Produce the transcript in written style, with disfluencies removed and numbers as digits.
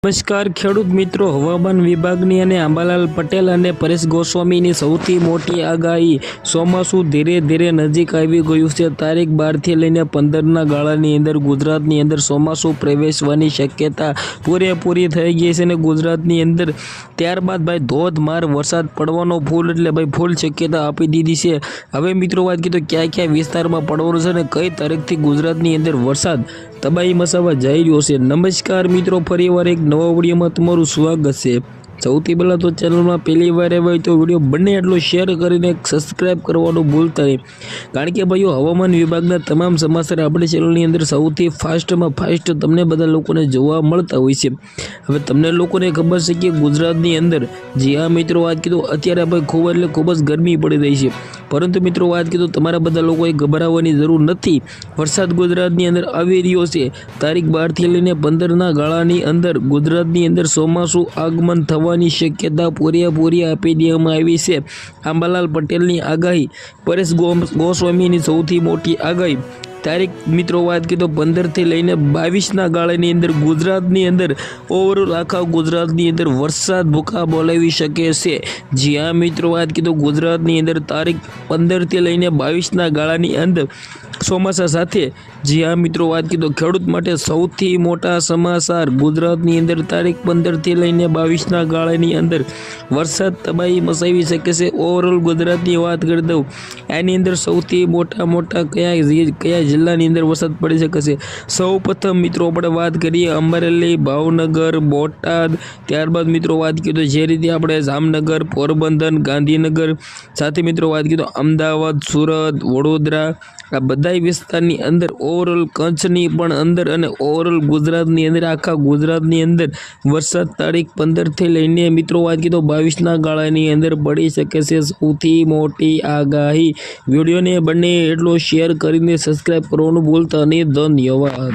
નમસ્કાર ખેડૂત મિત્રો, હવામાન વિભાગની અને અંબાલાલ પટેલ અને પરેશ ગોસ્વામીની સૌથી મોટી આગાહી. ચોમાસું ધીરે ધીરે નજીક આવી ગયું છે. તારીખ 12થી લઈને 15ના ગાળાની અંદર ગુજરાતની અંદર ચોમાસું પ્રવેશવાની શક્યતા પૂરેપૂરી થઈ ગઈ છે અને ગુજરાતની અંદર ત્યારબાદ ભાઈ ધોધમાર વરસાદ પડવાનો ફૂલ શક્યતા આપી દીધી છે. હવે મિત્રો વાત કરીએ તો ક્યાં ક્યાં વિસ્તારમાં પડવાનો છે અને કઈ તારીખથી ગુજરાતની અંદર વરસાદ તબાહી મચાવવા જઈ રહ્યો છે. નમસ્કાર મિત્રો, ફરીવાર એક નવા વિડીયોમાં તમારું સ્વાગત છે. સૌથી પહેલાં તો ચેનલમાં પહેલી વાર આવ્યા હોય તો વિડીયો બને એટલો શેર કરીને સબસ્ક્રાઈબ કરવાનું ભૂલતા નહીં, કારણ કે ભાઈઓ હવામાન વિભાગના તમામ સમાચાર આપણી ચેનલની અંદર સૌથી ફાસ્ટમાં ફાસ્ટ તમને બધા લોકોને જોવા મળતા હોય છે. હવે તમને લોકોને ખબર છે કે ગુજરાતની અંદર જી હા મિત્રો વાત કીધું અત્યારે ભાઈ ખૂબ જ ગરમી પડી રહી છે, પરંતુ મિત્રો વાત કીધું તમારા બધા લોકોએ ગભરાવાની જરૂર નથી. વરસાદ ગુજરાતની અંદર આવી રહ્યો છે. તારીખ 12થી લઈને 15ના ગાળાની અંદર ગુજરાતની અંદર ચોમાસું આગમન થવાની શક્યતા પૂરેપૂરી આપી દેવામાં આવી છે. અંબાલાલ પટેલની આગાહી, પરેશ ગોસ્વામીની સૌથી મોટી આગાહી. તારીખ મિત્રો વાત કરીએ તો 15થી લઈને 22ના ગાળાની અંદર ગુજરાતની અંદર ઓવરઓલ આખા ગુજરાતની અંદર વરસાદ ભૂકા બોલાવી શકે છે. જી હા મિત્રો વાત કરીએ તો ગુજરાતની અંદર તારીખ 15થી લઈને 22ના ગાળાની અંદર ચોમાસા સાથે જી હા મિત્રો વાત કરીએ તો ખેડૂત માટે સૌથી મોટા સમાચાર. ગુજરાતની અંદર તારીખ 15થી લઈને 22ના ગાળાની અંદર વરસાદ તબાહી મચાવી શકે છે. ઓવરઓલ ગુજરાતની વાત કરી દઉં, એની અંદર સૌથી મોટા કયા જિલ્લાની અંદર વરસાદ પડી શકે છે. સૌ પ્રથમ મિત્રો આપણે વાત કરીએ અમરેલી, ભાવનગર, બોટાદ, ત્યારબાદ મિત્રો વાત કરીએ તો જે રીતે આપણે જામનગર, પોરબંદર, ગાંધીનગર, સાથે મિત્રો વાત કરીએ તો અમદાવાદ, સુરત, વડોદરા, આ બધા વિસ્તારની અંદર ઓવરઓલ કચ્છની પણ અંદર અને ઓવરઓલ ગુજરાતની અંદર આખા ગુજરાતની અંદર વરસાદ તારીખ 15થી લઈને મિત્રો વાત કરીએ તો 22ના ગાળાની અંદર પડી શકે છે. સૌથી મોટી આગાહી. વિડીયોને બંને એટલો શેર કરીને સબસ્ક્રાઈબ કરવાનું ભૂલતા નહીં. ધન્યવાદ.